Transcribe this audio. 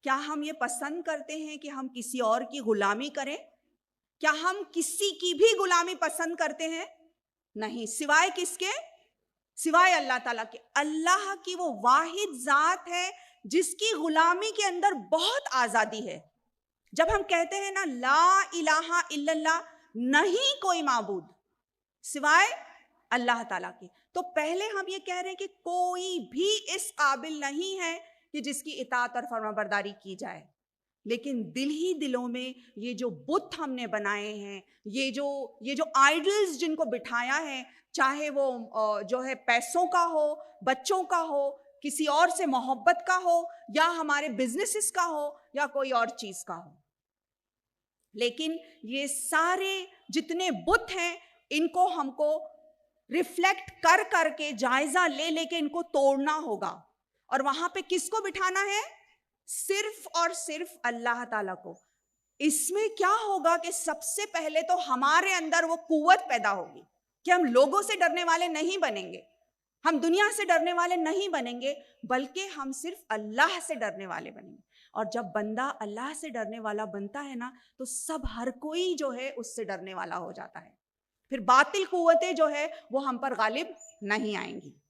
کیا ہم یہ پسند کرتے ہیں کہ ہم کسی اور کی غلامی کریں؟ کیا ہم کسی کی بھی غلامی پسند کرتے ہیں؟ نہیں، سوائے کس کے؟ سوائے اللہ تعالیٰ کے۔ اللہ کی وہ واحد ذات ہے جس کی غلامی کے اندر بہت آزادی ہے۔ جب ہم کہتے ہیں نا لا الہ الا اللہ، نہیں کوئی معبود سوائے اللہ تعالیٰ کے، تو پہلے ہم یہ کہہ رہے ہیں کہ کوئی بھی اس قابل نہیں ہے کہ جس کی اطاعت اور فرمانبرداری کی جائے۔ لیکن دل ہی دلوں میں یہ جو بت ہم نے بنائے ہیں، یہ جو آئیڈلز جن کو بٹھایا ہے، چاہے وہ جو ہے پیسوں کا ہو، بچوں کا ہو، کسی اور سے محبت کا ہو، یا ہمارے بزنسز کا ہو، یا کوئی اور چیز کا ہو، لیکن یہ سارے جتنے بت ہیں ان کو ہم کو ریفلیکٹ کر کر کے جائزہ لے لے کے ان کو توڑنا ہوگا۔ اور وہاں پہ کس کو بٹھانا ہے؟ صرف اور صرف اللہ تعالیٰ کو۔ اس میں کیا ہوگا کہ سب سے پہلے تو ہمارے اندر وہ قوت پیدا ہوگی کہ ہم لوگوں سے ڈرنے والے نہیں بنیں گے، ہم دنیا سے ڈرنے والے نہیں بنیں گے، بلکہ ہم صرف اللہ سے ڈرنے والے بنیں گے۔ اور جب بندہ اللہ سے ڈرنے والا بنتا ہے نا، تو سب ہر کوئی جو ہے اس سے ڈرنے والا ہو جاتا ہے، پھر باطل قوتیں جو ہے وہ ہم پر غالب نہیں آئیں گی۔